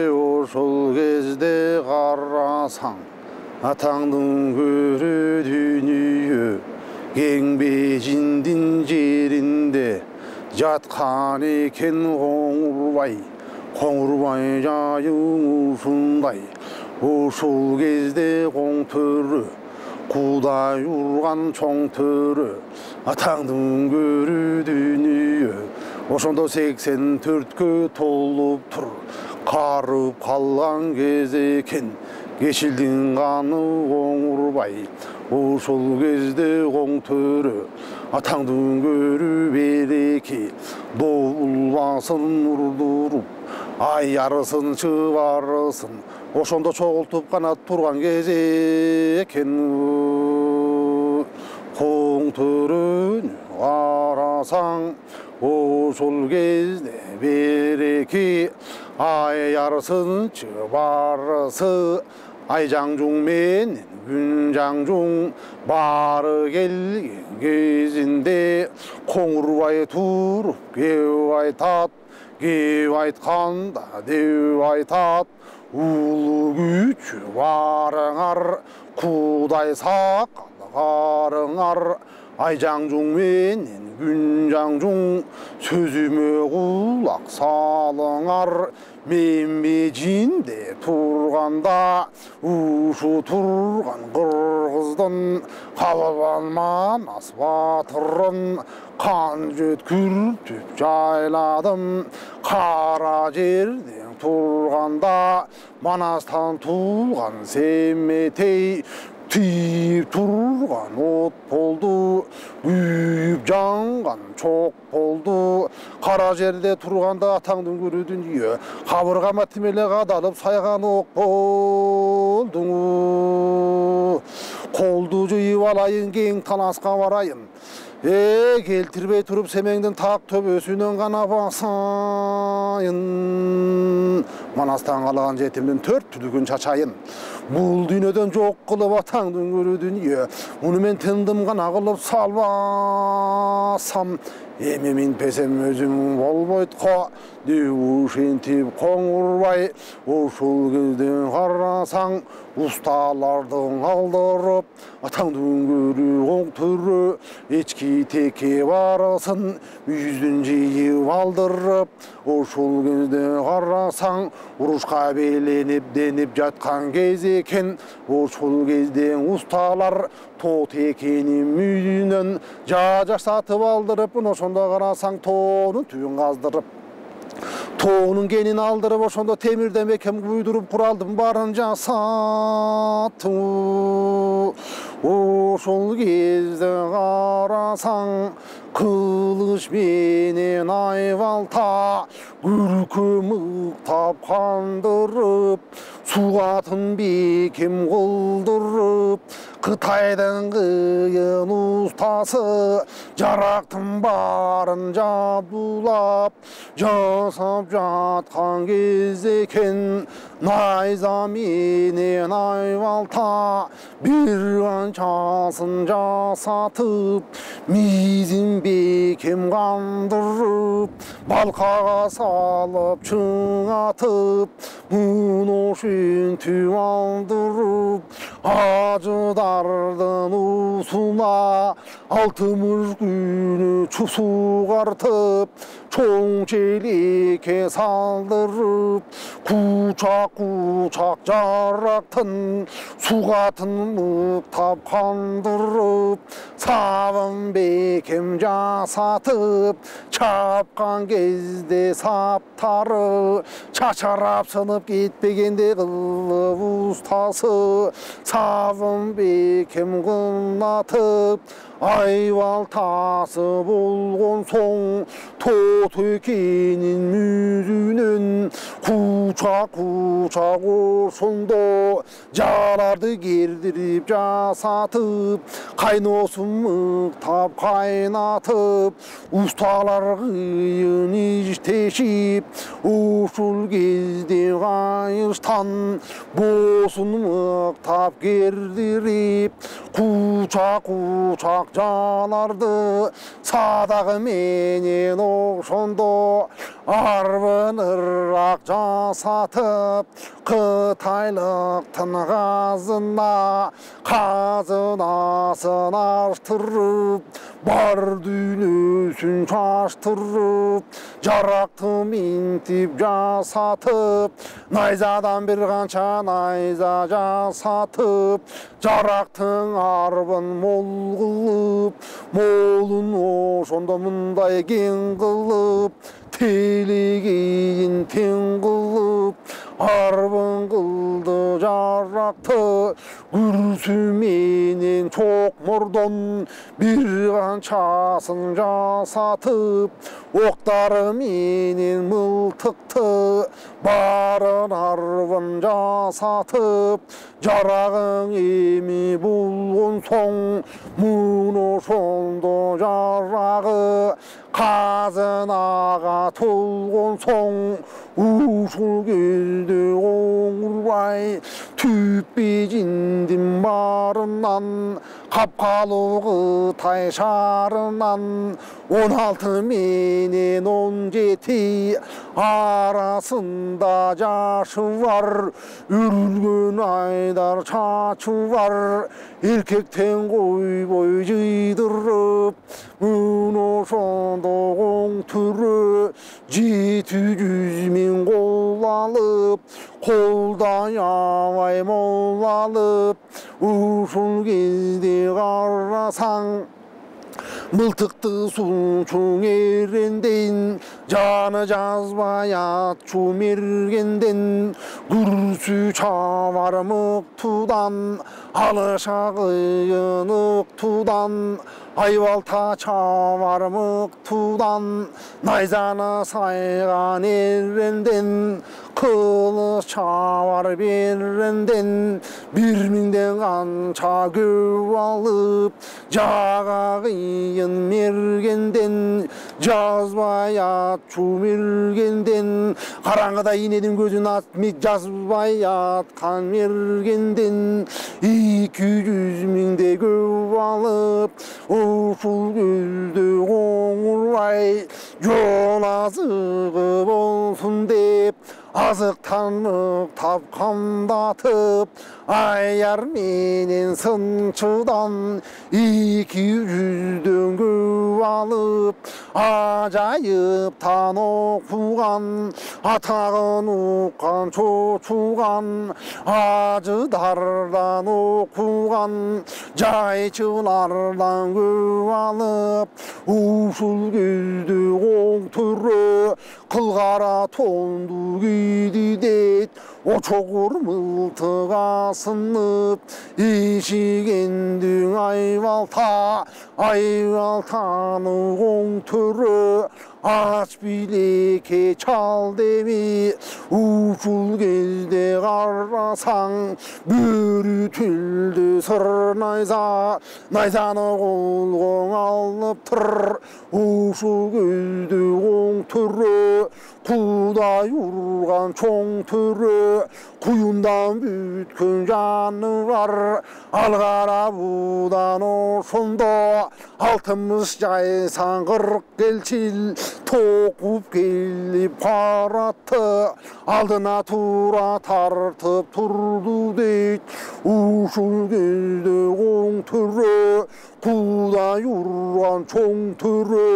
ошол кезде карасаң атаңдын көрө дүнүйө кеңбежиндин жеринде жаткан экен коңурбай жайың ушундай ошол кезде коң төрө кудай урган чоң төрө атаңдын көрө дүнүйө ошондо 84кө толуп тур карып калган кез экен кечилдин каны коңурбай ошол кезде коң төрө атаңдын көрү береке добулбасын урдуруп ай арысын чыбарысын ошондо чогултуп канат турган кез экен коң төрөнү карасаң ошол кезде береке ай арысын чыбарысы айжаңжуң менен күнжаңжуң бары келген кезинде коңурбай туруп кеп айтат кеп айтканда деп айтат улуу күчү барыңар кудай сакал карыңар айжаңжуң менен күнжаңжуң сөзүмө кулак салыңар мен бежинде турганда ушу турган кыргыздын калбан манас батырын кан жөткүртүп жайладым кара жерден турганда манастан туулган семетей түйүп турган от болду күйүп жанган чок болду кара жерде турганда атаңдын көрүү дүнүйө кабыргама тимеле кадалып сайган ок болдуңу колду жыйып алайын кең таласка барайын келтирбей туруп семеңдин так төбөсүнөн гана басайын манастан калган жетимдин 4 түлүгүн чачайын бул дүйнөдөн жок кылып атаңдын көрүү дүнүйө муну мен тындым гана кылып салбасам эми минпесем өзүм болбойт го деп ушинтип коңурбай ошол кезде карасаң усталардын алдырып атаңдын көрүү коң төрө эчки теке барысын жүзүн жыйып алдырып ошол кезде карасаң урушка беленип денип жаткан кез экен ошол кезде усталар тоо текенин мүйүнөн жасатып алдырып ошондо карасаң тоонун түбүн каздырып тоонун кенин алдырып ошондо темирден бекем куйдуруп куралдын баарын жасаттым ошол кезде карасаң кылыч менен айбалта күркө мыктап кандырып сугатын бекем кылдырып Кытайдын кыйын устасы жарактын баарын жабдулап жасап жаткан кез экен найза менен айбалта бир канчасын жасатып мизин бекем кандырып балкага салып чыңатып мун ошентип алдырып ажыдардын усуна 60 күнү суугартып чоң челекке салдырып кучак жарактын сугатын мыктап кандырып сабын бекем жасатып чапкан кезде саптары чачарап сынып кетпегенде кылып устасы сабын бекем кылатып айбалтасы болгон соң тотекенин мүзүнөн кучак ошондо жаларды кердирип жасатып кайноосун мыктап кайнатып усталар кыйын иштешип ушул кезде кайыштан боосун мыктап кердирип 구착 жанарды садағы менен ошондо арбын ырак жасатып Қытайлықтың қазына қазынасын аштырып бар дүниесін шаштырып жарақты минтип жасатып найзадан бір қанша найза жасатып жарақтың арбын мол қылып молын ошондо мындай кең қылып телегейін тең қылып арбын қылды жарақты күрсіменен чоқ мұрдын бір қаншасын жасатып оқтары менен мылтықты барын арбын жасатып жарағың эми болгон соң мун ошондо жарагы қазынаға толгон соң ушул кезде оңурбай түппежиндин барынан капкалуу Кытай шаарынан 16 менен 17 арасында жашы бар үрүлгөн айдар чачы бар эркектен койбой жыйдырып мын ошондо оң түрү 700 миң кол алып колдай абай мол алып ушул кезде карасаң мылтықты сунчуң эренден жаны жазбай ат чумергенден күрсү чабар мыктуудан алыша кыйын ыктуудан айбалта чабар мыктуудан найзаны сайган эренден кылыч чабар беренден 1000ден канча көп алып жага кыйын мергенден жазбай ат чумергенден караңгыда инедин көзүн жазбай аткан мергенден 200 миңдей көп алып ушул көздө оңурбай жол азыгы болсун деп азыктан мыктап камдатып аяр менен сынчыдан 200дөн көп алып ажайыптан окуган атагын уккан чочуган ажыдардан окуган жайчылардан көп алып ушул көздө оң түрү кылгара тонду кийди дейт очогур мылтык асынып ишигендин айбалтаны оң түрү ач билекке чал деми ушул кезде карасаң бөрү түлдү сыр найзаны колгоң алып тур ушул кезде оң түрү кудай урган чоң түрү куюндан бүткөн жаны бар ал карабудан ошондо 60 жайсаң 40 келчил токуп келип каратты алдына тура тартып турду дейт ушул кезде оң түрү кудай урган чоң түрү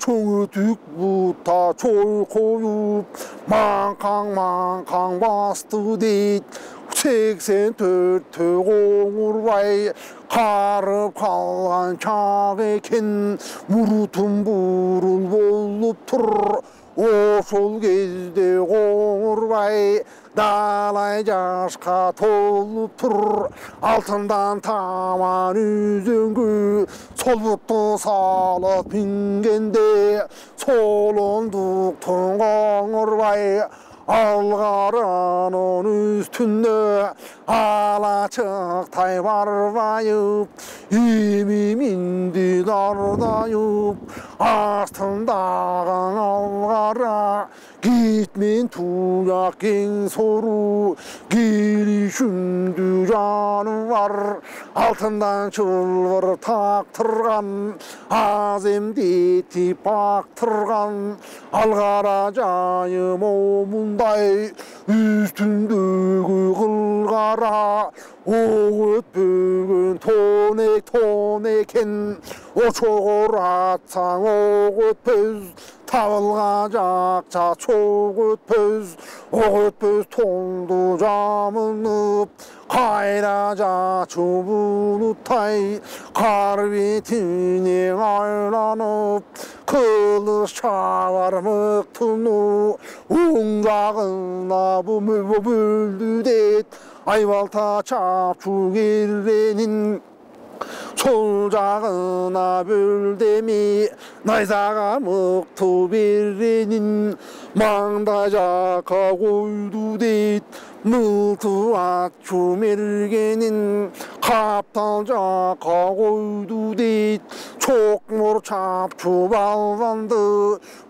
чоң өтүк бутта чой коюп маңкаң басты дейт 84 оңурбай карып калган чак экен мурутун бурул болуп тур ошол кезде оңурбай далай жашка толуп тур алтындан таман үзөңгү сол бутту салып мингенде сол ондуктун оңурбай алгаранын үстүнө 알아척 타이 바르바유 이미 민디 다르다유 아스턴다강 알가라 gitmin tuyak gen soru geri şündü canı var altından çılvır taktırgan azemde tipaktırgan algara cayım omunday üstündügü kılgara oğut bugün toneken o çoğur atsan oğut pöz Tavılgacak çok ötpöz, o ötpöz tondu camınıp, kayraca çubulutay, kar bitine aylanıp, kılıç çalar mıktunu, uncağına bu böldü det, aybalta çapçu girrenin, 솔작으나 불대미 나이사가 먹토 비리닌 망다자가고 울두댓 무투아 주밀게닌 갑탈자가고 울두댓 촉모로 잡주발반드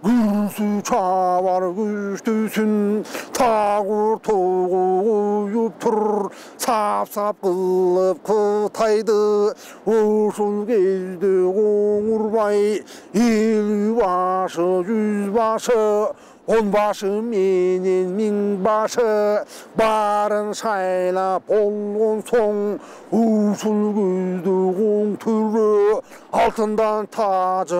글수 차와르 글수순 타구 토구 유풀 삽삽 끌럽 그타이드 우술길드 공울바이 일바서 유바서 온바서 민인 민바서 바른 사이나 볼곤송 우술길드 공투르 altından tacı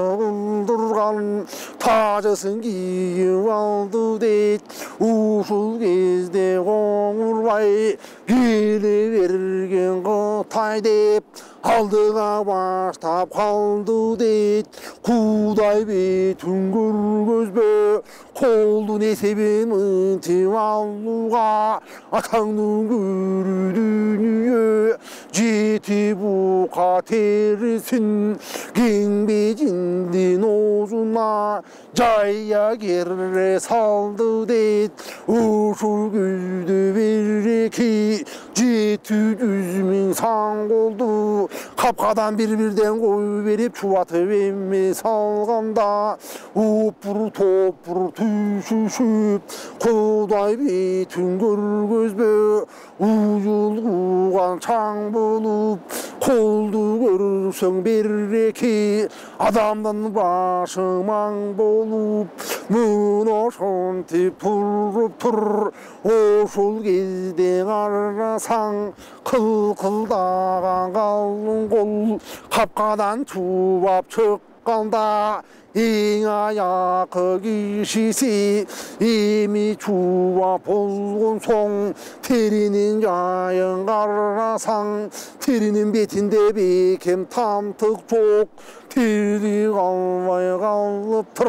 durgan tacısın giyip aldı deyt usul gezde konurvay biri vergen kıtay deyip aldığa baştap kaldı deyt kuday bütün gür gözbe koldu ne sebin ıntim alluğa atanın görü dünyö jeti bu katerisin 갱비진디 노주나 자야 게르레 살드 데이트 우술글드 빌리키 지투 düzmin 상골두 kapkadan birden koyu verip çuvatı verme salganda upuru topuru tüşüşüp kuday bütün görgözbe uyulguğan çang bulup koldu görürsen birreki adamdan başıman bolup mınoşon tipurup tur oşul gezden arasan kıl-kıldağan kalın kol kapkadan çuvap çıkkanda 잉아야 거기시시 이미 주와 볼곤송 테리는 야영가라상 테리는 베틴데 비캠 탐특족 테리가 와이갈럽터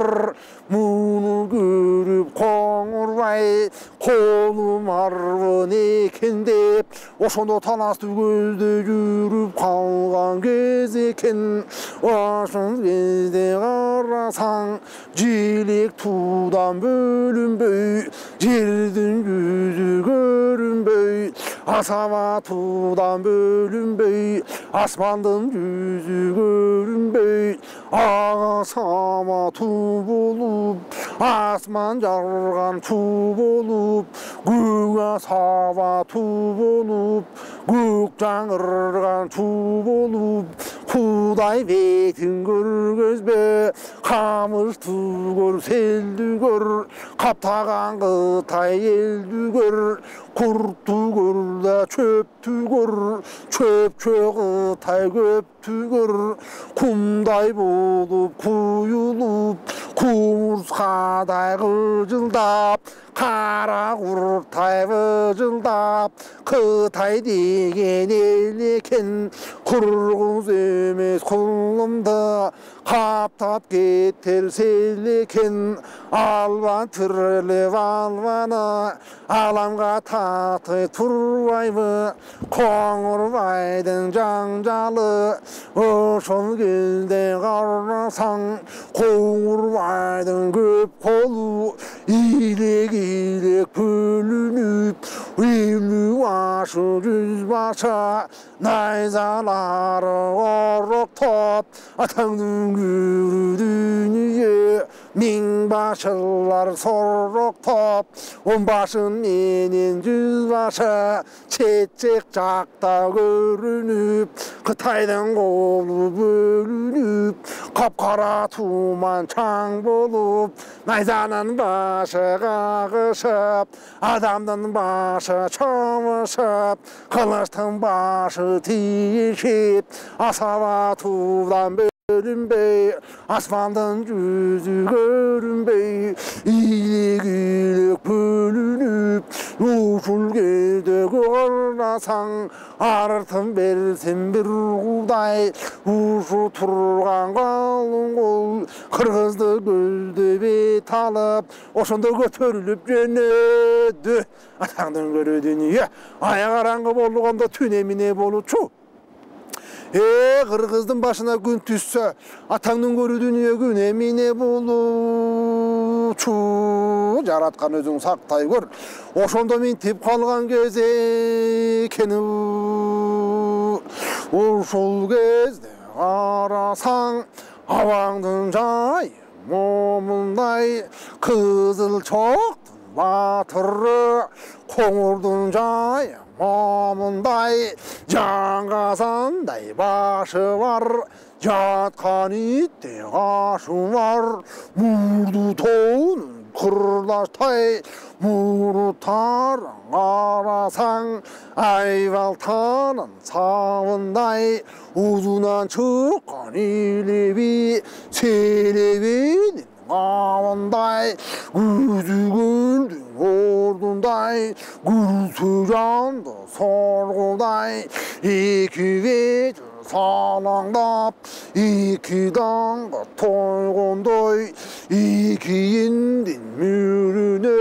문을 그룹 공을와이 코누 마르니 캔데 오소노 타나스 두글드 유룹 관광 게제켄 와선 게데가 상 지lik tudan bölüm böy Cirdin yüzü görün böy Asava tudan bölüm böy Asmandın yüzü görün böy Asama tu bolup Asman jargan tu bolup Güga sava tu bolup Gük жаңырған tu bolup Kuday betin görgözbe Kamız tugör, seldi gör Kaptağan kıtay eldi gör Kurtu gör da çöptü gör Çöp kıtay köptü gör Kumday bolup kuyulup Kumurskaday kıcıldap Kara kurtay vıcıldap Kıtay degen elken Kurguz emez kulumda Kaptap getir selken Alvan tırlep alvana Alamga tatı turvayvı Koңurvaydın жаңжалы Oşol gülde qarnasan Koңurvaydın köp kolu İlek ilek bölünüp Evlü başı yüz başa nayzaları oruk top atanın yürüdüğünü min başılar soruk top on başın menin yüz başa çetçek çakta görünüp Kıtaydan kolu bölünüp kapkara tuman çaң bolup nayzanın başı kakışıp adamdın başı çamışıp kılıçtın başı tiyişip asaba tuğdan bölünbey asmandın yüzü görünbey iyilik iyilik bölünüp usul gede görnasan artın bersin bir kuday uşu turgan kalın kol kırgızdı gözді bet alıp oşonda көтөрүлүп жөнөдү атаңдын көрүү дүнүйө ая караңгы болгондо түн эмне болучу кыргыздын башына күн түссө атаңдын көрүү дүнүйө күн эмне болучу жараткан өзүң сактай көр ошондо минтип калган кез экен ушул кезде карасаң абаңдын жайы момундай кызыл чоктун батыры коңурдун жайы момундай жаңгасандай башы бар жаткан иттей кашы бар мурду тоонун кырдаштай муруттарын карасаң айбалтанын сабындай узунан чыккан илеби селебенин кабындай көзү көлдүн ордундай күрсү жанды соргудай эки бети салаңдап эки даңгы тойгондой эки индин мөрүнө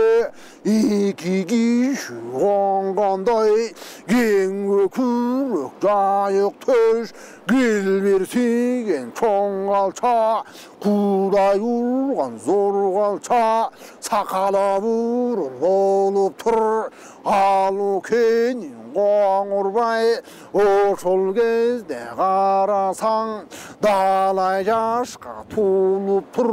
эки киши конгондой кең көкүрөк жайык төш келберсиген чоң калча кудай урган зор калча сакалы бурун болуп тур алуу кенин коңурбай ошол кезде карасаң далай жашка туулуп тур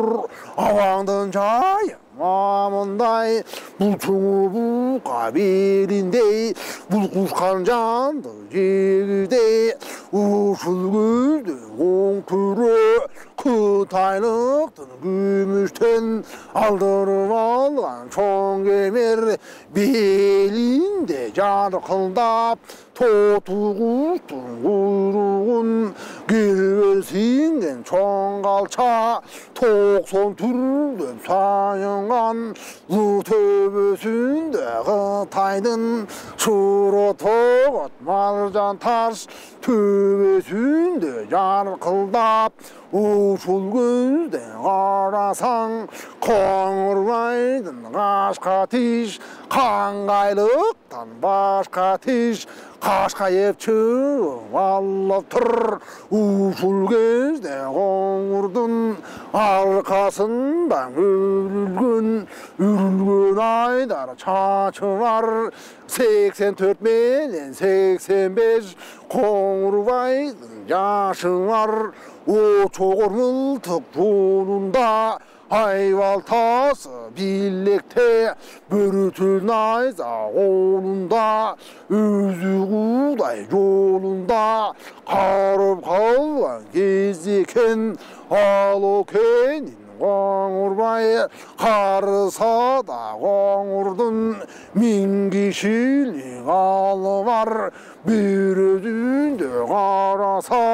абаңдын жайы мамындай бул чоңу булка белиндей бул кушкан жанды жегидей ушул көздө оң көрө кытайлыктын күмүштөн алдырып алган чоң кемер белинде жаркылдап тоту куштун куйругун келбесинген чоң калча 90 түрдөп сайынган луу төбөсүндө кытайдын чуротогот маржан таш төбөсүндө жаркылдап ушул көздө карасаң коңурбайдын кашка тиш каңгайлыктан башка тиш кашка еп чыгып алып тур ушул кезде коңурдун аркасында үрүлгөн айдар чачы бар 84 менен 85 коңурбайдын жашы бар очогор мылтык жолунда айбалтасы билекте бөрүтүл найза колунда өзү кудай жолунда карып калган кез экен ал экенин коңурбай карыса да коңурдун 1000 кишилик алы бар бир өзүндө караса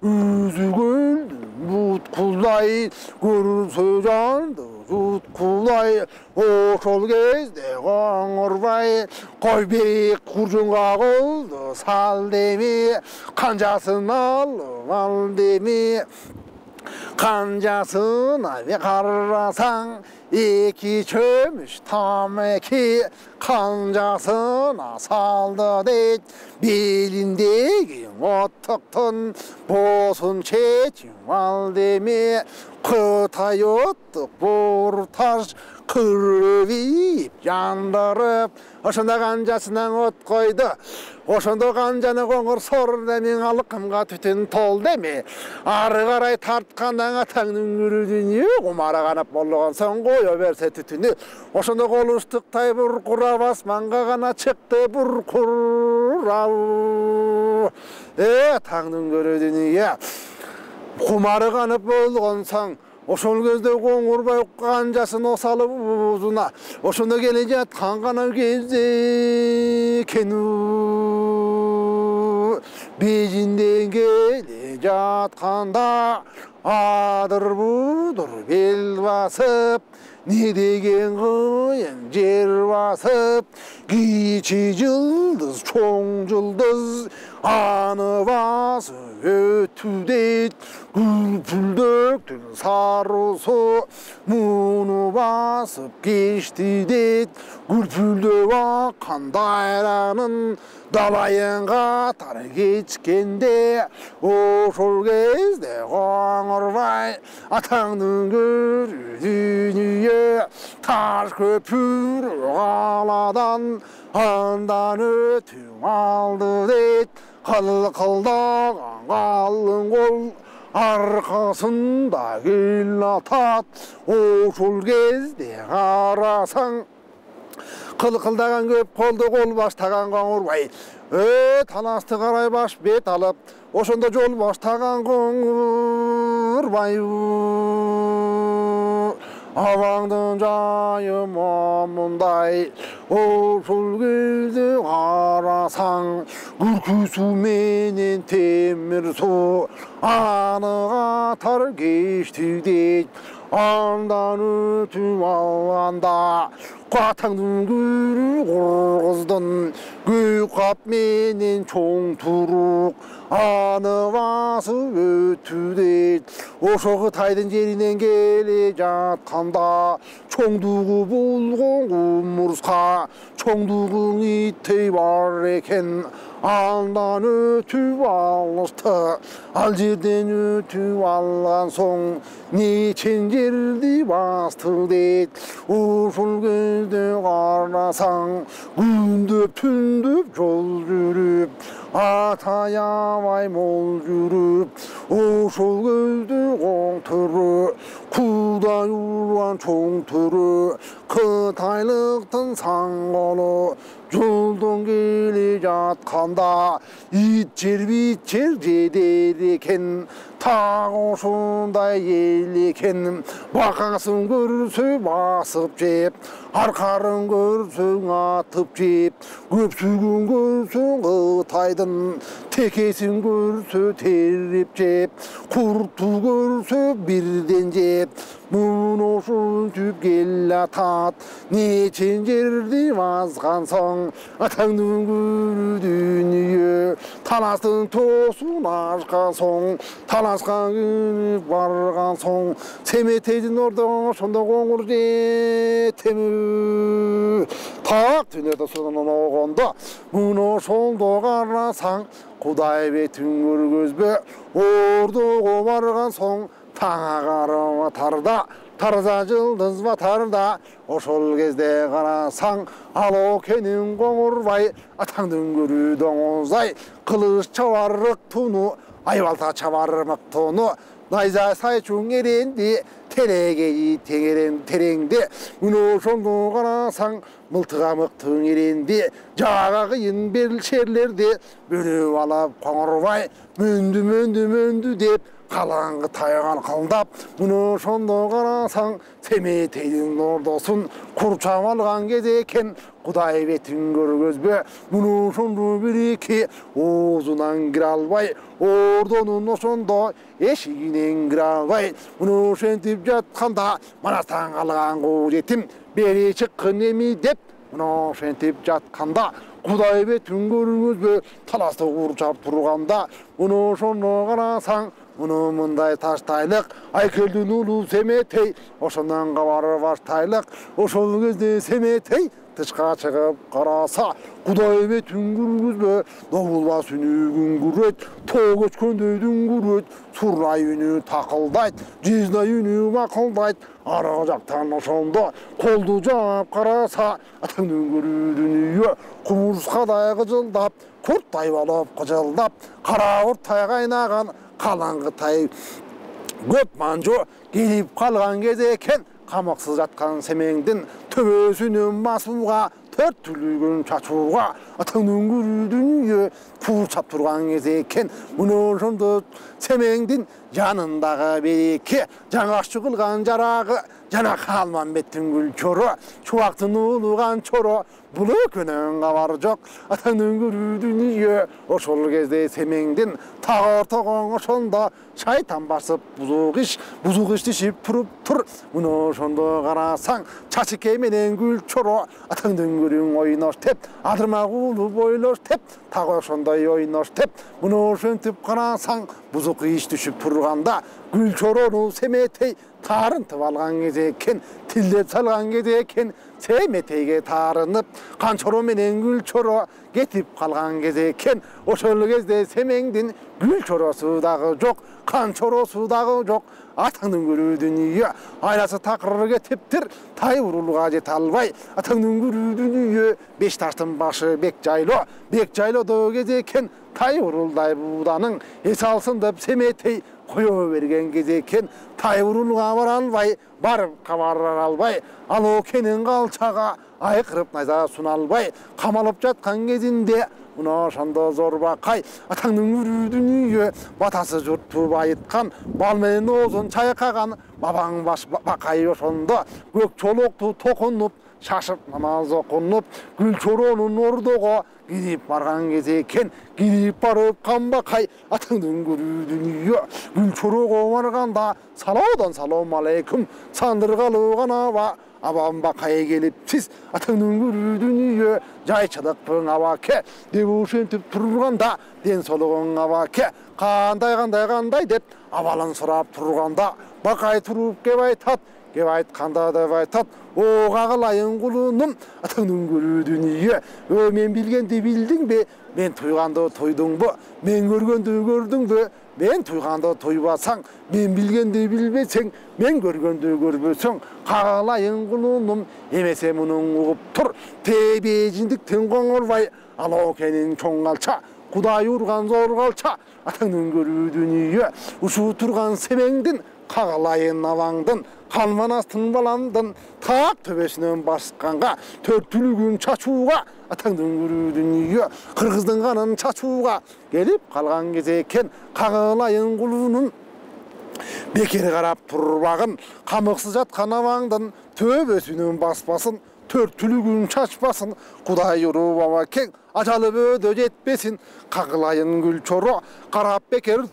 өзү көлдүн буткулдай көрүнсө жанды жуткулай ошол кезде коңурбай койбек куржунга кылды сал деме канжасын алып ал деме канжасына карасаң iki çömüş tam eki kancasına saldı deyt belindeki otıktın bosun çetin al deme kıtay ottuk burtaş kırviyip yandırıp oşonda kancasынан ot koydu ошондо канжаны коңур сор демең алыкымга түтүн тол деме ары карай тарткандан атаңдын күрүдүнү кумара канап болгон соң кое берсе түтүнү ошондо кол уштуктай буркурап асманга гана чыкты буркурап атаңдын күрүдүнү кумары канып болгон соң ошол кезде коңурбай канжасын осалып уузуна ошондо келе жаткан гана кезде экенүү бежинден келе жатканда адыр будур бел басып не деген кыйын жер басып кичи жылдыз чоң жылдыз аны басып өтүү дейт күлпүлдөктүн сары суу муну басып кечти дейт күлпүлдөп аккан дайранын далайын катар кечкенде ошол кезде коңурбай атаңдын көрүдүнү таш көпүр каладан андан өтүп алды дейт кылкылдаган калың кол аркасында кел атат ошол кезде карасаң кылкылдаган көп колду кол баштаган коңурбай таласты карай баш бет алып ошондо жол баштаган коңурбай абаңдын жайы момундай ошол кезде карасаң күркү суу менен темир суу аны катар кечти дейт андан өтүп алганда атаңдын көрү кургуздун көк кап менен чоң турук аны басып өтүү дейт ошо кытайдын жеринен келе жатканда чоңдугу болгон кумурска чоңдугун иттей бар экен андан өтүп алышты ал жерден өтүп алган соң нечен жерди басты дейт ошол кезде карасаң күндөп түндөп жол жүрүп атаябай мол жүрүп ошол кезде оң түрү куудай урган чоң түрү кытайлыктын саң колу жолдон келе жатканда ит жер бит жер жедер экен так ошондой эл экен бакасын көрсө басып жеп аркарын көрсөң атып жеп көпсүгүн көрсөң кытайдын текесин көрсө терип жеп курту көрсө бирден жеп муну ушинтип келе атат нечен жерди баскан соң атаңдын көрүдүнү таластын тоосун ашкан соң таласка кирип барган соң семетейдин ордого ошондо коңур жетемүү так түнөдө суунан огондо муну ошондо карасаң Кудайбектин көргөзбө ордого барган соң таңа карап атарда тарза жылдыз батарда ошол кезде карасаң ал окенин коңурбай атаңдын көрүү доңузай кылыч чабарык туну айбалта чабармак тону найза сайчуң эренди терегеи теңерем тереңде муну ошондо карасаң мылтыга мыктың эренди жаага кыйын белшерлерди бөлөп алып коңурбай мөндү деп калаңгы тайган кылдап муну ошондо карасаң семетейдин ордосун курчап алган кезде экен Кудайбектин көргөзбө муну ошондо бир эки оозунан кире албай ордонун ошондо эшигинен кире албай муну ошентип жатканда мана таң калган куу жетим бери чыккын эми деп муну ошентип жатканда Кудайбектин көргөзбө таласты курчап турганда муну ошондо карасаң муну мындай таштайлык Айкелдин улуу Семетей ошондон кабары баштайлык ошол кезде Семетей тышка чыгып караса Кудай эме түн күргүзбө добулбас үнү күңгүрөйт тоо көчкөндөй дүңгүрөйт сурнай үнү такылдайт жизнай үнү макылдайт аркы жактан ошондо колду жаап караса атаңдын көрүү дүнүйө кумурскадай кыжылдап курттай болуп кыжылдап кара курттай кайнаган калаңгытай көп манжу келип калган кезде экен камаксыз жаткан Семеңдин төбөсүнөн басууга төрт түлүгүн чачууга атаңдын көрүү дүнүйө курчап турган кезде экен муну ошондо Семеңдин жанындагы береке жаңакчы кылган жарагы жана Калмамбеттин Гүлчору чубактын уулуган чоро бул экөөнүн кабары жок атаңдын көрүү дүнүйө ошол кезде Семеңдин так ортогон ошондо шайтан басып бузук иш тишип туруптур муну ошондо карасаң Чачыке менен Гүлчоро атаңдын көрүүң ойнош деп адырмак уулуп ойлош деп так ошондой ойнош деп муну ошентип карасаң бузук иш түшүп турганда Гүлчорону Семетей тарынтып алган кезде экен тилдеп салган кезде экен Семетейге тарынып Канчоро менен Гүлчоро кетип калган кезде экен ошол кезде Семеңдин Гүлчоросу дагы жок Канчоросу дагы жок атаңдын көрүү дүнүйө айласы такыр кетиптир тай урулга жете албай атаңдын көрүү дүнүйө беш таштын башы бек жайлоодо кезде экен тай урулдай бууданын эс алсын деп Семетей кое берген кезде экен тай урулга бара албай барып кабар албай ал окенин калчага айкырып найза суна албай камалып жаткан кезинде мына ошондо Зорбакай атаңдын көрүү дүнүйө батасы журтту байыткан бал менен оозун чайкаган бабаң Бакай ошондо көк чолокту токунуп шашып намаз окунуп Гүлчоронун ордого кирип барган кезде экен кирип барып Камбакай атаңдын көрүү дүнүйө Гүлчорого барганда салоодон салом алейкум сандыргалуу канаба абам Бакай келипсиз атаңдын көрүү дүнүйө жайчылыкпын абаке деп ошентип турганда ден соолугуң абаке кандай деп абалын сурап турганда Бакай туруп кеп айтканда деп айтат ого кылайын кулунум атаңдын көрүү дүнүйө мен билгенди билдиңби мен туйганды туйдуңбу мен көргөндү көрдүңбү мен туйганды туйбасаң мен билгенди билбесең мен көргөндү көрбөсөң кагалайын кулунум эмесе мунуң угуп тур тебежиндиктен коңурбай ал окенин чоң калча Кудай урган зор калча атаңдын көрүү дүнүйө ушул турган Семеңдин кагалайын абаңдын Калманастын баламдын так төбөсүнөн басканга төрт түлүгүн чачууга атаңдын көрүү дүнүйө кыргыздын канын чачууга келип калган кезде экен кагалайын кулунун бекер карап турбагын камыксыз жаткан абаңдын төбөсүнөн баспасын төрт түлүгүн чачпасын Кудай уруп абакең ажалы бөөдө жетпесин кагалайын Гүлчоро карап бекер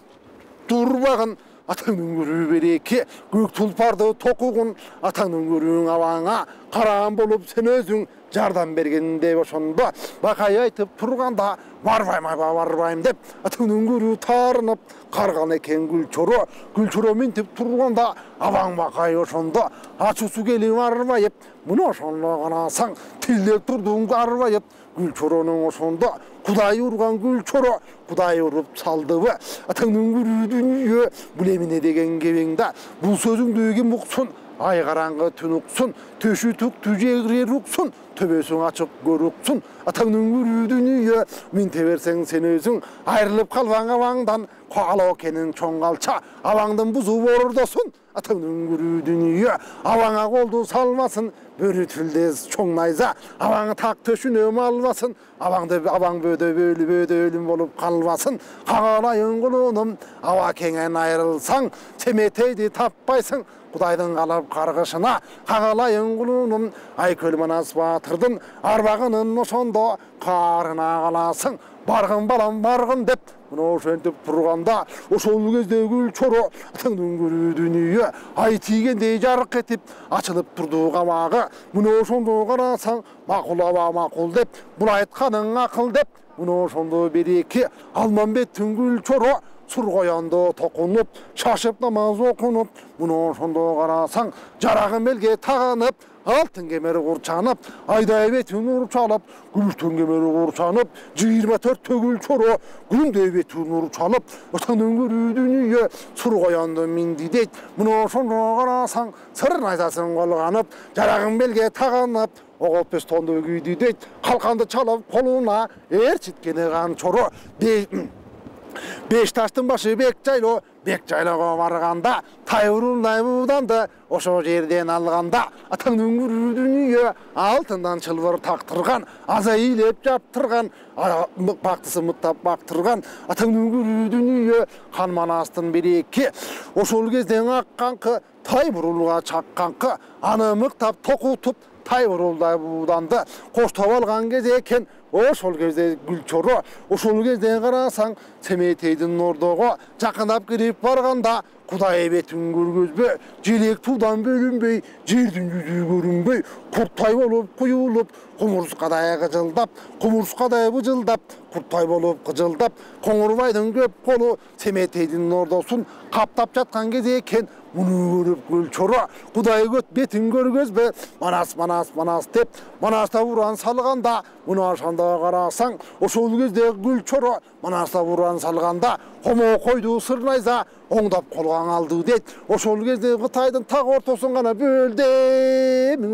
турбагын атаңдын көрүү береке көк тулпарды токугун атаңдын көрүүң абаңа караан болуп сен өзүң жардам бергин деп ошондо Бакай айтып турганда барбайм деп атаңдын көрүү таарынып карган экен Гүлчоро минтип турганда абаң Бакай ошондо ачуусу келип арбайып муну ошондо карасаң тилдеп турдуң арбайып Гүлчоронун ошондо Кудай урган Гүлчоро Кудай уруп салдыбы атаңдын көрүү дүнүйө бул эмне деген кебеңда бул сөзүңдү ким уксун ай караңгы түн уксун төшү түктү жегирер уксун төбөсүң ачык көр уксун атаңдын көрүү дүнүйө минте берсең сен өзүң айрылып калбаң абаңдан кала окенин чоң калча абаңдын бузу бордосун атаңдын көрүү дүнүйө абаңа колду салмасын бөрү тилдес чоң найза абаңы так төшүнө малбасын абаң бөөдө өлүм болуп калбасын кагалайын кулунум абакеңен айрылсаң Семетейди таппайсың Кудайдын калып каргышына кагалайын кулунум Айкөл Манас баатырдын арбагынын ошондо каарына каласың баргын балам баргын деп мына ошентип турганда ошол кезде Гүлчоро атаңдын көрүү дүнүйө ай тийгендей жарык этип ачылып турду кабагы мына ошондо карасаң макул аба макул деп бул айтканың акыл деп мына ошондо береке Алмамбеттин Гүлчоро surgoyandı tokunup, şaşıp namaz okunup, bunu şondo qarasang, jaragın belge taganıp, altın kemeri kurçanıp, ayda ebetün nur çalıp, gültün kemeri kurçanıp, 24 tögül çoru, günde ebetün nur çalıp, ötünün gürü dünyaya surgoyandı mindi deyt, bunu şondo qarasang, sırın aytasın kolganıp, jaragın belge taganıp, oğup beş tondu güydü deyt, kalkandı çalıp koluna, erçitkeni kan çoru, beş taştın başı Bekçaylaga barganda, tayurulday budandı, oşo жерден alganda, atаңдын gürü dünya altından çılvır taktırgan, azayilep japtırgan, baktısı mıttap baktırgan, atаңdın gürü dünya kan manastın bir eki, oşol kezdен akkankı, tay burulga çakkankı, anı mıktap tokutup, tay burulday budandı, koştap algan kez eken, ошол кезде гүл чору, ошол кезде карасаң Семетейдин ордого жакындап кирип барганда Кудай эбетин көргөзбөй, желек туудан бөлүнбөй, жердин жүзү көрүнбөй, курттай болуп куюлуп, кумурскадай кыжылдап, кумурскадай быжылдап, курттай болуп кыжылдап, Коңурбайдын көп колу Семетейдин ордосун каптап жаткан кезде экен. Муну көрүп гүл чору, Кудай көт бетин көргөзбөй, манас деп, манаста уран салганда, муну ашанда карасаң, ошол кезде гүл чору, манаста уран салганда, комо койду сырнайза, оңдап колган алды дейт. Ошол кезде Кытайдын так ортосун гана бөлдем,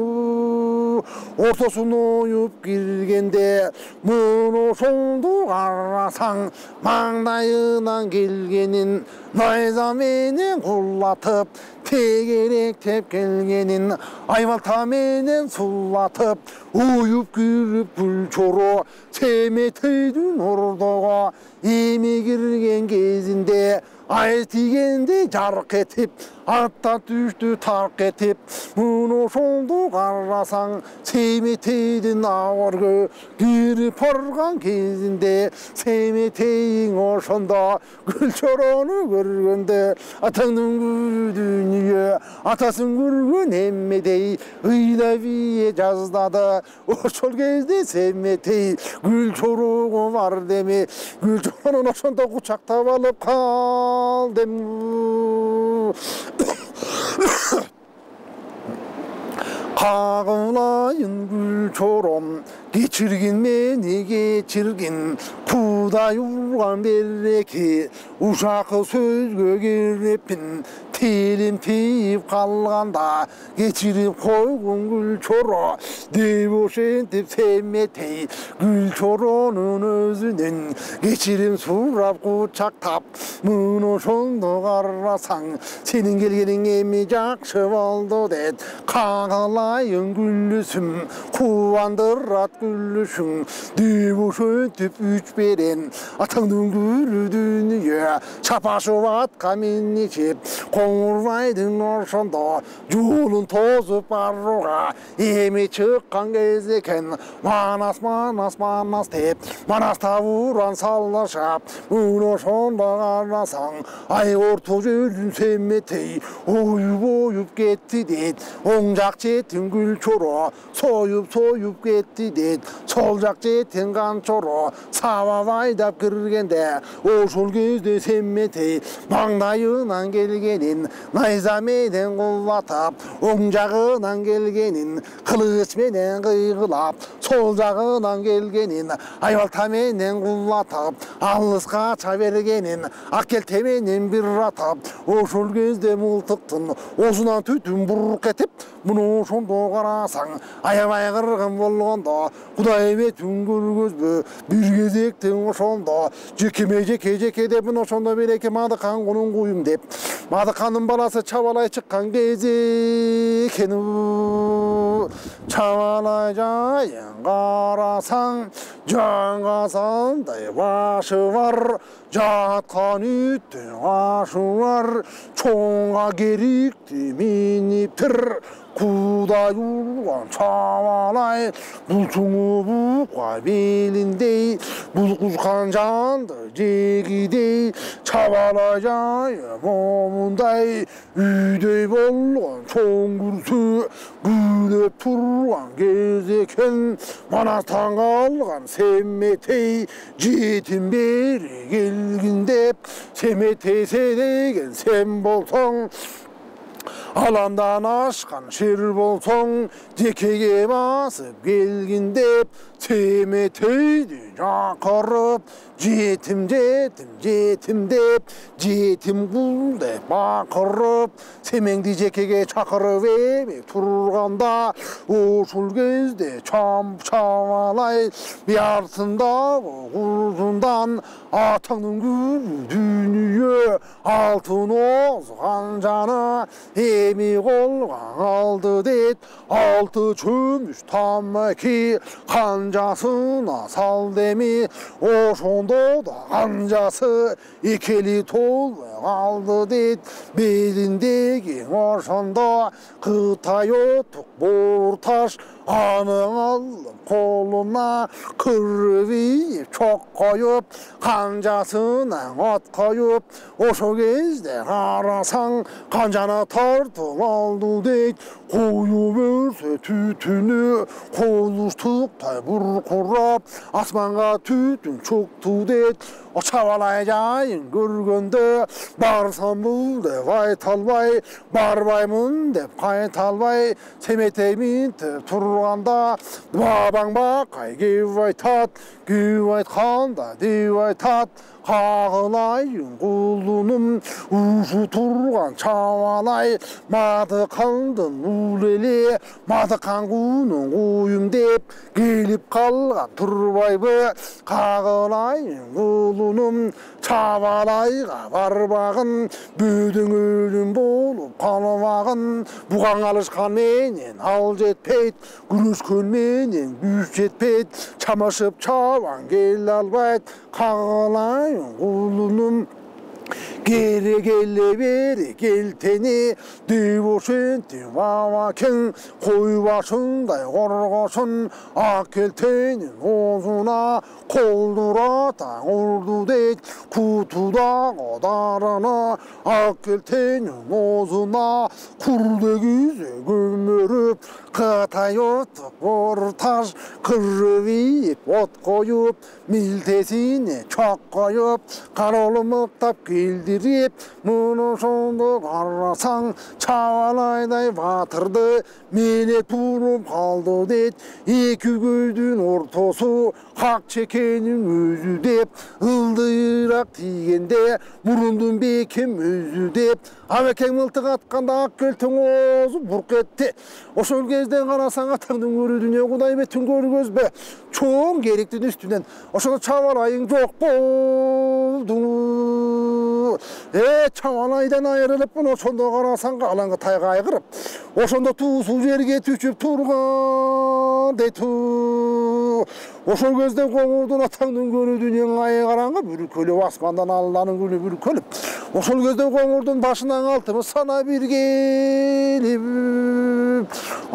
ортосун оюп киргенде, муну ошолду карасаң, маңдайынан келгенин, найза менен куллатып, тегеректеп келгенин, айбалта менен суллатып, уюп кирип гүл чору, Семетейдин ордого эми кирген кезинде, ай тигенде жарк этип, аттан түштү тарк этип, муну ошолду карасаң, Семетейдин агыргы кирип барган кезинде, Семетейиң ошондо гүл чорону көргөндө, атаңдын гүл дүнүйө, атасын көргөн эммедей, ыйла бие жаздады, ошол кезде Семетей гүл чорого бар деме, гүл чорунун ошондо кучактап алып калдым. Kağılayın gül çorum, geçirgin meni geçirgin, Kuday urgan bereki, uşakı sözgö girepin, Tilim tiyip kalganda, geçirip koygun gül çoru, Deyip oşentip Semetey, gül çorunun özünün, Geçirim surap kucaktap, Mıno şondo karasang, Senin gelgenin emi jakşı boldu det, Kağılayın güllüsüm, Kuvandırat güllüsün, Deyip oşentip üç beren, Atаңdın gülü dünya, Çapaşıp atka minnişip, Коңурбайдын ошондо жолун тозуп барууга эми чыккан кез экен. Манас деп, манаста уран салышап, муну ошондо карасаң, ай орто жөлүн Семетей оюп кетти дейт. Оң жак жетин гүл чору союп кетти дейт. Сол жак жетин кан чору сабап айдап киргенде, ошол кезде Семетей маңдайынан келгенин найза менен куллатап, оң жагынан келгенин кылыч менен кыйгылап, сол жагынан келгенин айбалта менен куллатап, алыска ача бергенин ак келте менен бир атап, ошол кезде мылтыктын осунан түтүн бурук этип, муну ошондо карасаң, аябай кыргын болгондо, Кудай бетин көргөзбө, бир кезектен ошондо, жеке деп ошондо береке Мадыкан кунун куюм деп, Мадыкандын баласы чабалай чыккан кези экен. Чабалай жайын карасаң, жаңгасандай башы бар, жаткан иттин ашы бар, чоңга керикти миниптир, Кудай урган чабалай, булчуңу букка белиндей, бул кушкан жанды жегидей, чабалай жайы момундай, үйдей болған чоң күрсі гүлеп тұрған кезде екен манастан қалған Семетей жетім бері келгін деп Семетейсе деген сен болсаң аламдан ашқан шер болсаң жекеге басып келгін деп Семетейді шақырып жетім деп жетім құл деп бақырып семеңді жекеге шақырып емек тұрғанда ошол кезде чамалай биярсында құзындан атаңның күлі дүние алтын озған жаны эми қолға алды дед алты чөмүш тамаки қанжасына сал деми ошондо да қанжасы экели толы қалды дед белиндеги ошондо Кытай отук бор таш аның алып қолына кырбийип чок коюп қанжасына от коюп ошол кезде карасаң қанжаны тартып алды дейт коюп өрсө түтүнү колуштуктай буркурап асманга түтүн чыкты дейт чабалай жайын көргөндө барсам бул деп айта албай барбаймын деп кайта албай Семетей минтип турганда бабаң бакай кеп айтат кеп айтканда деп айтат кагылайын кулунум ушу турган чабалай мады калдын ул эле мадыкан кунун куюм деп келип калган турбайбы кагылайын кулунум чабалайга барбагын бөөдөң өлүм болуп калбагын бугаң алышкан менен ал жетпейт күрөшкөн менен күч жетпейт чамашып чабаң келе албайт кагылайын кулунум кери келе бери келтени деп ошентип бабакең кой башындай коргосун ак келтенин оозуна колдурата урду дейт кутудагы дарыны ак келтенин оозуна кур дегизе көмөрүп Кытай отук бор таш кырбийип от коюп милтесине чок коюп кароолу мыктап келдирип муну ошондо карасаң чабалайдай батырды мене туруп калды дейт эки көздүн ортосу ак чекенин өзү деп ылдыйраак тийгенде мурундун бекем өзү деп абекең мылтык атканда ак келтең оозу бурк этти ошол кезде карасаң атаңдын көрүү дүние кудай бетин көргөзбө чоң керектин үстүнөн ошондо чабалайың жок болду чабалайдан айрылыпмын ошондо карасаң калаңгы тай кайгырып ошондо туусу жерге түшүп турган дейт ошол кезде коңурдун атаңдын көрүү дүнүйең ай караңгы бүркөлөп асмандан алланын күнү бүркөлүп ошол кезде коңурдун башынан алтымыш сана бир келип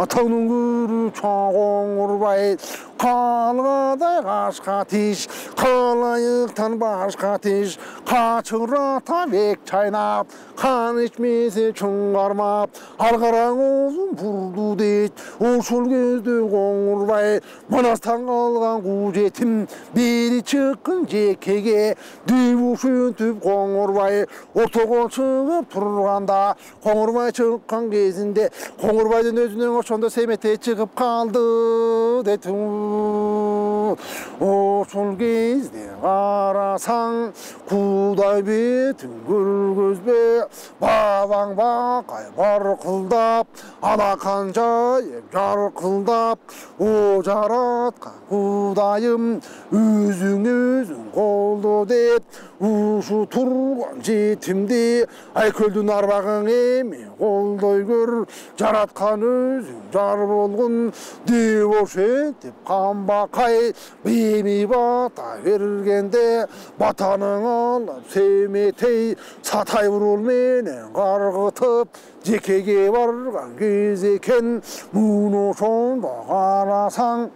атаңдын көрүү коңурбай калгадай кашка тиш калайыктан башка тиш качырата бек чайнап кан ичмесе чуң кармап ал караң оозун бурду дейт ошол кезде коңурбай манастан калган куу жетим бери чыккын жекеге деп ошентип коңурбай ортого чыгып турганда коңурбай чыккан кезинде коңурбайдын өзүнөн ошондо Семетей чыгып калды дейт ошол кезде карасаң кудай бетин көргөзбө бабаң бакай баркылдап алакан жайып жаркылдап о жараткан кудайым өзүң колдо деп ушу турган жетимди айкөлдүн арбагың эми колдой көр жараткан өзүң жар болгун деп ошентип камбакай эми бата бергенде батаның алып Семетей сатай бурул менен каргытып жекеге барган кез экен муну ошондо карасаң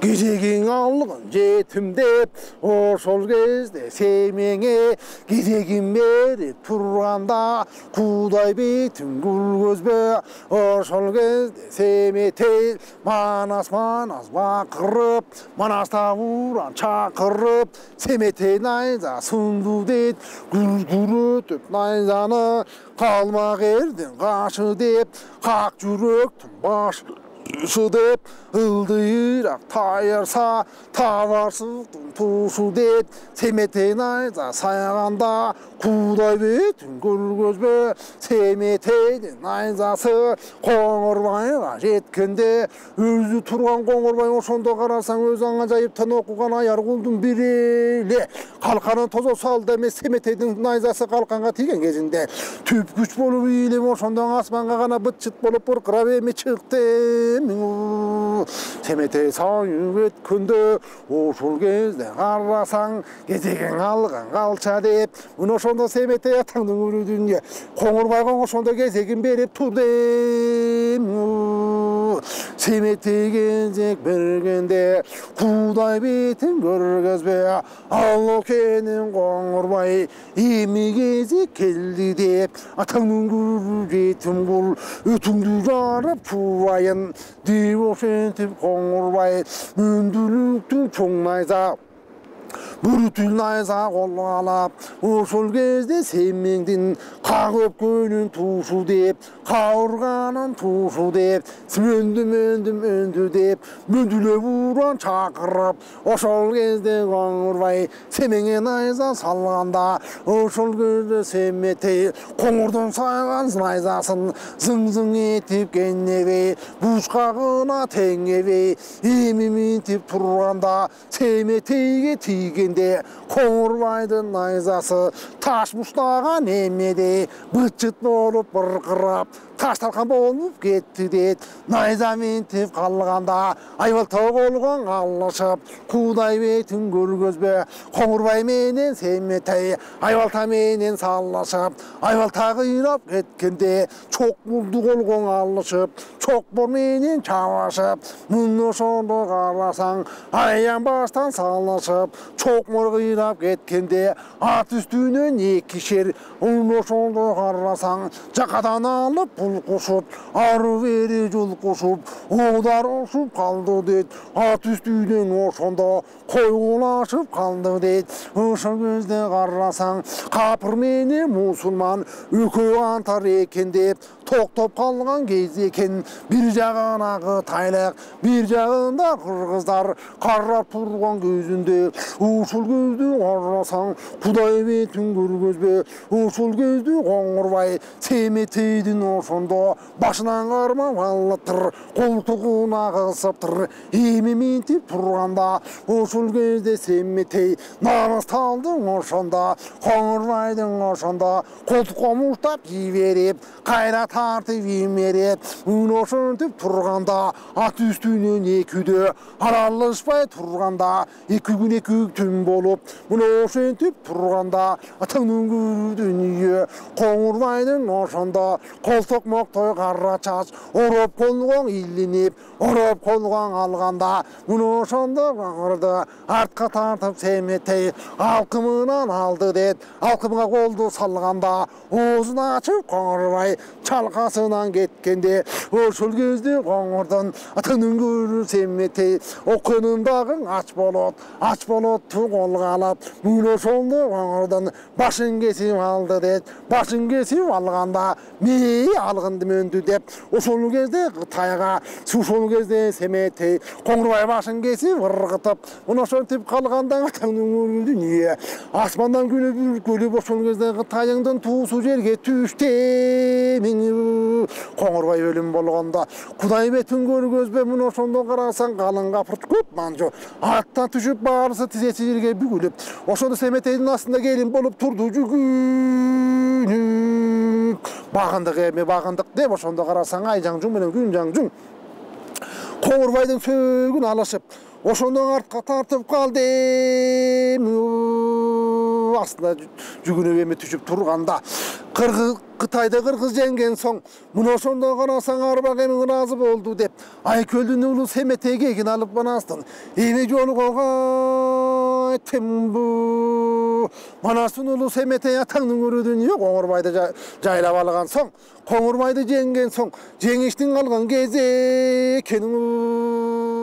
기재긴 алғын жетім деп ошол кезде семеңе 기재긴 беріп тұрғанда құдай бетін күлгізбе ошол кезде семетей манас бақырып манаста уран чақырып семетей найза сынды дейт күркүрөтүп найзаны қалмақ ерден қашы деп қақ жүректің башы деп ылдыйрақ тайырса табарсыздың тушы деп семетей найза саяғанда құдай бетін көргөзбе семетейдің найзасы қоңырбайға жеткенде өзі тұрған қоңырбай ошондо қарасаң өзі аңажайыптан оқыған аяр құлдың біреле қалқанын тоза салды емес семетейдің найзасы қалқанға тиген кезінде түп күч болып иіліп ошондо аспанға ғана быт-шыт болып бұрқырап эми чыкты семетей сайып өткөндө ошол кезде карасаң кезегең алган калча деп мына ошондо семетей атаңдын үрүдүнө коңурбайга ошондо кезегин берип турду семетей кезек бергенде кудай бетин көргөзбө ал экенин коңурбай эми кезек келди деп атаңдын күрү жетим кул өтүңдү жарып чубайын деп ошентип коңурбай мүндүлүктүн чоң найза бүрүтүн найза колго алап ошол кезде семеңдин как өпкөнүн тушу деп кабырганын тушу деп мөндү деп мөндүлөп уран чакырып ошол кезде коңурбай семеңе найза салганда ошол кезде семетей коңурдун сайган найзасын зың этип кенебей бушкагына теңебей эми минтип турганда семетейге тийген коңурбайдын найзасы таш буштаган эмедей быт-чыт болуп быркырап таш талкан болуп кетти дейт найза минтип калганда айбалта болгон алышып кудай бетин көргөзбө коңурбай менен семетей айбалта менен салышып айбалта кыйрап кеткенде чок булду колгон алышып чокбор менен чабышып мына ошондо карасаң аян баштан салышып чокмор кыйрап кеткенде ат үстүнөн экишер ошондо карасаң жакадан алып кушуп ары бери жулкушуп одар ушуп калды дейт ат үстүнөн ошондо койгулашып калды дейт ошол кезде карасаң капыр менен мусулман экөө антар экен деп токтоп калган кез экен бир жагынагы тайлак бир жагында кыргыздар карап турган көзүндө ушул көздү карасаң кудай бетин көргөзбө ушул көздү коңурбай семетейдин ошондо башынан кармап алыптыр колтугуна кысыптыр эми минтип турганда ошол кезде семетей намысталдың ошондо коңурбайдың ошондо колтукка муштап жиберип кайра тартып имерип мына ошентип турганда ат үстүнөн экүүдө аралашпай турганда эки күн эки түн болуп мына ошентип турганда атаңдын көрүү дүнүйө коңурбайдын ошондо колтук моктой кара чач ороп колгон илинип ороп колгон алганда мына ошондо кагырды артка тартып семетей алкымынан алды дейт алкымга колду салганда оозун ачып коңурбай чалкасынан кеткенде ошол кезде коңурдун атыңдын көрүү семетей окунундагы ач болотту колго алып мына ошондо коңурдун башын кесип алды дейт башын кесип алганда мээ алгынды мөндү деп ошол кезде тайга ошол кезде семетей коңурбай башын кесип ыргытып мына ошентип калганда атаңдын көрүү дүнүйө асмандан күлүп үркүлүп ошол кезде тайыңдын туусу жерге түштү коңурбай өлүм болгондо кудай бетин көргөзбө мына ошондо карасаң калың капырт көп манжу аттан түшүп баарысы тизеси жерге бүгүлүп ошондо семетейдин астында келин болуп турду жүгүнүп багындык эми багындык деп ошондо карасаң ай жаңжуң менен күн жаңжуң коңурбайдын сөөгүн алышып ошондон артка тартып калдым. Астына жүгүнүп эме түшүп турганда Кытайда кыргыз жеңген соң мына ошондо карасаң арбак эмиң ыраазы болду деп Айкөлдүн улуу Семетеге эгин алып банастын. Эми жолугуга тембу Манастын улуу Семетей атаңдын өрүдүнү Коңурбайды жайлап алган соң, Коңурбайды жеңген соң, жеңиштин калган кези экенин